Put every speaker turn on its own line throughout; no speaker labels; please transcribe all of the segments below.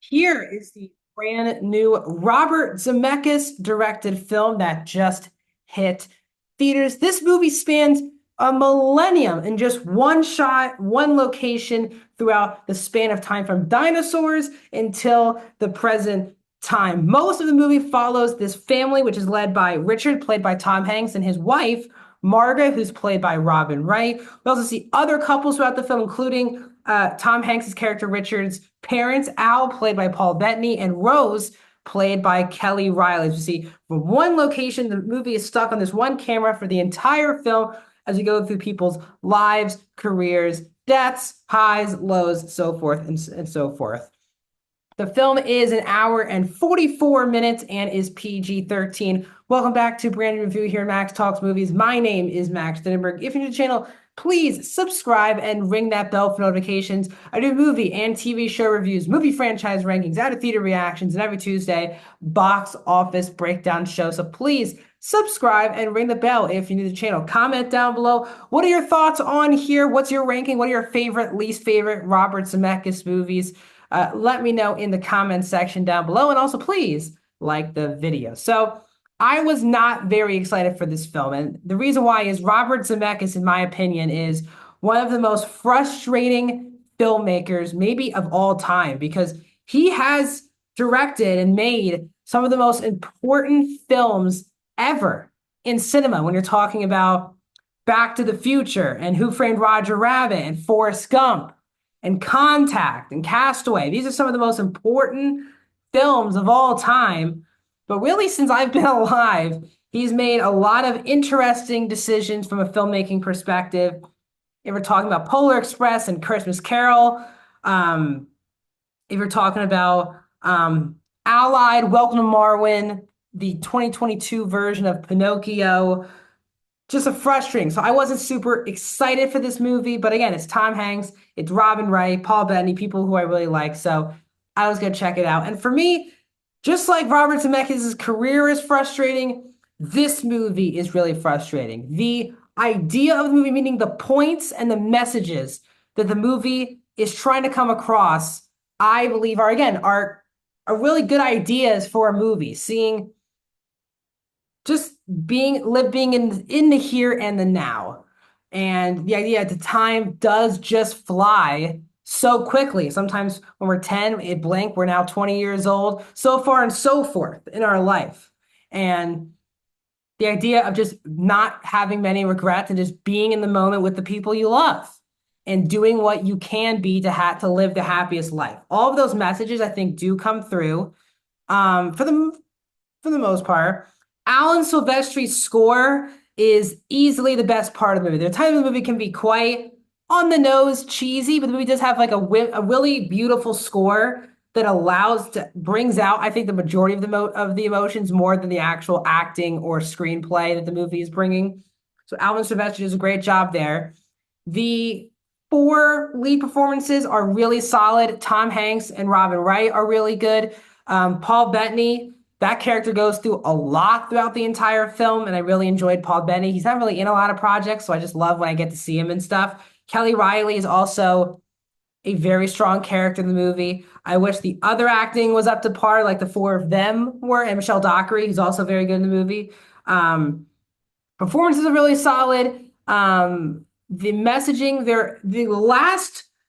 Here is the brand new Robert Zemeckis directed film that just hit theaters. This movie spans a millennium in just one shot, one location throughout the span of time from dinosaurs until the present time. Most of the movie follows this family, which is led by Richard, played by Tom Hanks, and his wife, Margaret, who's played by Robin Wright. We also see other couples throughout the film, including Tom Hanks's character Richard's parents, Al, played by Paul Bettany, and Rose, played by Kelly Riley. As you see, from one location, the movie is stuck on this one camera for the entire film as we go through people's lives, careers, deaths, highs, lows, so forth and so forth. The film is an hour and 44 minutes and is PG-13. Welcome back to Brand New Review here, Max Talks Movies. My name is Max Denenberg. If you're new to the channel, please subscribe and ring that bell for notifications. I do movie and TV show reviews, movie franchise rankings, out of theater reactions, and every Tuesday, box office breakdown show. So please subscribe and ring the bell if you're new to the channel. Comment down below. What are your thoughts on here? What's your ranking? What are your favorite, least favorite Robert Zemeckis movies? Let me know in the comments section down below. And also, please like the video. So I was not very excited for this film. And the reason why is Robert Zemeckis, in my opinion, is one of the most frustrating filmmakers, maybe of all time, because he has directed and made some of the most important films ever in cinema. When you're talking about Back to the Future and Who Framed Roger Rabbit and Forrest Gump and Contact and Castaway. These are some of the most important films of all time. But really, since I've been alive, he's made a lot of interesting decisions from a filmmaking perspective. If we're talking about Polar Express and Christmas Carol, if you're talking about Allied, Welcome to Marwen, the 2022 version of Pinocchio, just a frustrating. So I wasn't super excited for this movie, but again, it's Tom Hanks, it's Robin Wright, Paul Bettany, people who I really like. So I was gonna check it out. And for me, just like Robert Zemeckis' career is frustrating, this movie is really frustrating. The idea of the movie, meaning the points and the messages that the movie is trying to come across, I believe are really good ideas for a movie. Seeing just being in the here and the now. And the idea at the time does just fly so quickly. Sometimes when we're 10, it blink, we're now 20 years old, so far and so forth in our life. And the idea of just not having many regrets and just being in the moment with the people you love and doing what you can be to live the happiest life. All of those messages, I think, do come through for the most part. Alan Silvestri's score is easily the best part of the movie. The time of the movie can be quite on the nose, cheesy, but the movie does have like a really beautiful score that brings out, I think, the majority of the emotions more than the actual acting or screenplay that the movie is bringing. So Alan Silvestri does a great job there. The four lead performances are really solid. Tom Hanks and Robin Wright are really good. Paul Bettany, that character goes through a lot throughout the entire film, and I really enjoyed Paul Bettany. He's not really in a lot of projects, so I just love when I get to see him and stuff. Kelly Riley is also a very strong character in the movie. I wish the other acting was up to par, like the four of them were, and Michelle Dockery, who's also very good in the movie. Performances are really solid. The messaging there,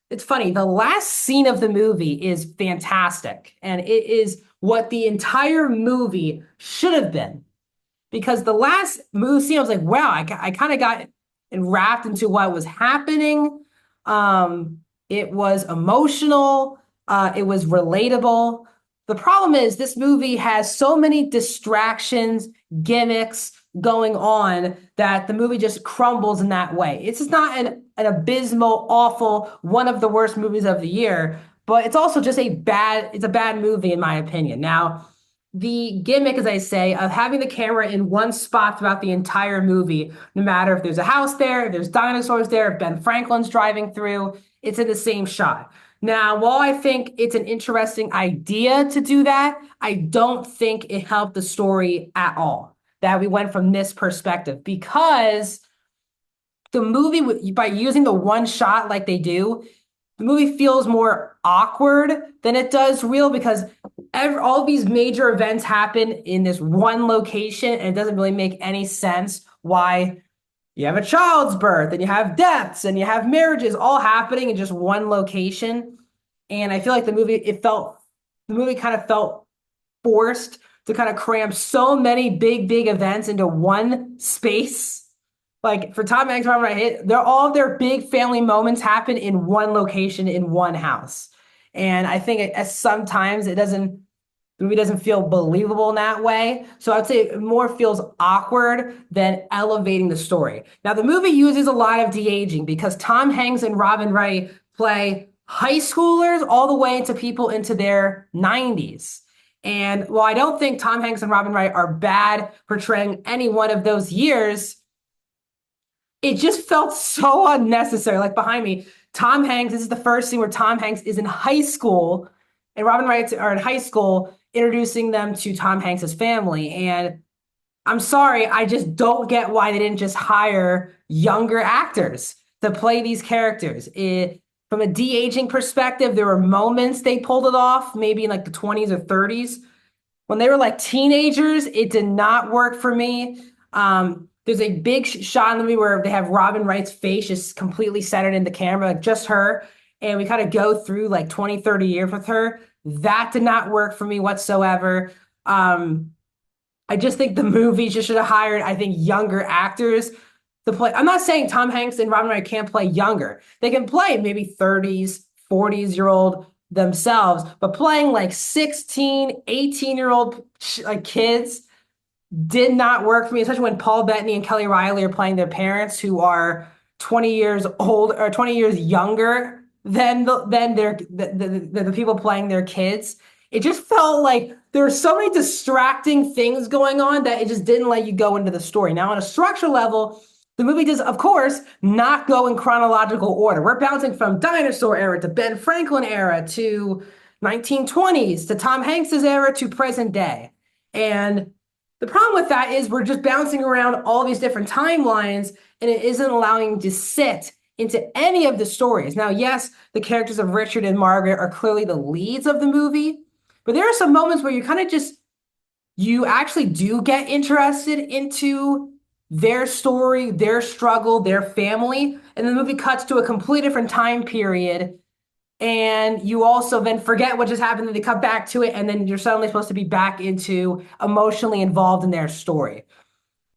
it's funny, the last scene of the movie is fantastic, and it is what the entire movie should have been. Because the last movie scene, I was like, wow, I kind of got enwrapped into what was happening. It was emotional. It was relatable. The problem is this movie has so many distractions, gimmicks going on that the movie just crumbles in that way. It's just not an abysmal, awful, one of the worst movies of the year, but it's also just it's a bad movie in my opinion. Now, the gimmick, as I say, of having the camera in one spot throughout the entire movie, no matter if there's a house there, if there's dinosaurs there, if Ben Franklin's driving through, it's in the same shot. Now, while I think it's an interesting idea to do that, I don't think it helped the story at all that we went from this perspective, because the movie, by using the one shot like they do, the movie feels more awkward than it does real because all these major events happen in this one location, and it doesn't really make any sense why you have a child's birth and you have deaths and you have marriages all happening in just one location. And I feel like the movie kind of felt forced to kind of cram so many big events into one space. Like for Tom Hanks, Robin Wright, all of their big family moments happen in one location in one house. And I think sometimes the movie doesn't feel believable in that way. So I'd say it more feels awkward than elevating the story. Now, the movie uses a lot of de-aging because Tom Hanks and Robin Wright play high schoolers all the way into people into their 90s. And while I don't think Tom Hanks and Robin Wright are bad portraying any one of those years, it just felt so unnecessary. Like behind me, Tom Hanks, this is the first scene where Tom Hanks is in high school and Robin Wright are in high school introducing them to Tom Hanks's family. And I'm sorry, I just don't get why they didn't just hire younger actors to play these characters. From a de-aging perspective, there were moments they pulled it off, maybe in like the 20s or 30s. When they were like teenagers, it did not work for me. There's a big shot in the movie where they have Robin Wright's face just completely centered in the camera, like just her. And we kind of go through like 20, 30 years with her. That did not work for me whatsoever. I just think the movie just should have hired, I think, younger actors to play. I'm not saying Tom Hanks and Robin Wright can't play younger. They can play maybe 30s, 40s-year-old themselves, but playing like 16, 18-year-old like kids did not work for me, especially when Paul Bettany and Kelly Riley are playing their parents who are 20 years old or 20 years younger than the people playing their kids. It just felt like there were so many distracting things going on that it just didn't let you go into the story. Now, on a structural level, the movie does, of course, not go in chronological order. We're bouncing from dinosaur era to Ben Franklin era to 1920s to Tom Hanks's era to present day. And the problem with that is we're just bouncing around all these different timelines and it isn't allowing to sit into any of the stories. Now, yes, the characters of Richard and Margaret are clearly the leads of the movie, but there are some moments where you actually do get interested into their story, their struggle, their family, and the movie cuts to a completely different time period. And you also then forget what just happened and they cut back to it, and then you're suddenly supposed to be back into emotionally involved in their story.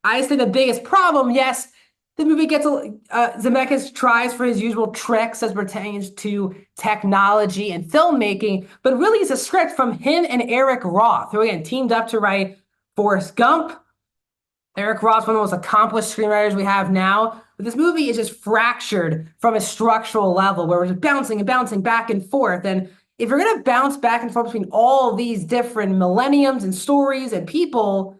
I just think the biggest problem, yes, the movie gets Zemeckis tries for his usual tricks as pertains to technology and filmmaking, but really it's a script from him and Eric Roth, who again teamed up to write Forrest Gump. Eric Roth, one of the most accomplished screenwriters we have now. But this movie is just fractured from a structural level where we're just bouncing and bouncing back and forth. And if you're going to bounce back and forth between all these different millenniums and stories and people,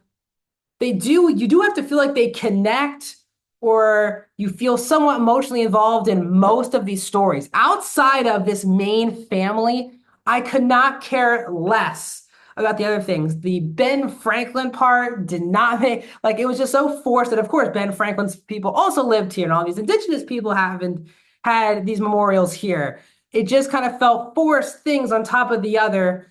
you do have to feel like they connect or you feel somewhat emotionally involved in most of these stories. Outside of this main family, I could not care less about the other things. The Ben Franklin part did not make, like, it was just so forced that, of course, Ben Franklin's people also lived here and all these indigenous people haven't had these memorials here. It just kind of felt forced things on top of the other.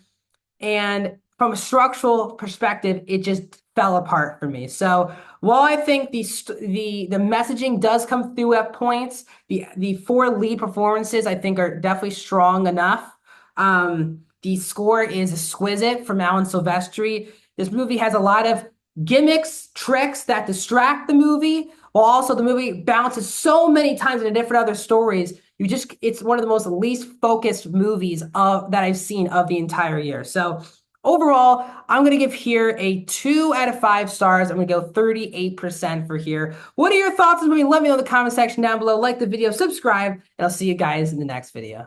And from a structural perspective, it just fell apart for me. So while I think the messaging does come through at points, the four lead performances I think are definitely strong enough. The score is exquisite from Alan Silvestri. This movie has a lot of gimmicks, tricks that distract the movie, while also the movie bounces so many times into different other stories. It's one of the most least focused movies that I've seen of the entire year. So overall, I'm going to give here a 2 out of 5 stars. I'm going to go 38% for here. What are your thoughts on the movie? Let me know in the comment section down below. Like the video, subscribe, and I'll see you guys in the next video.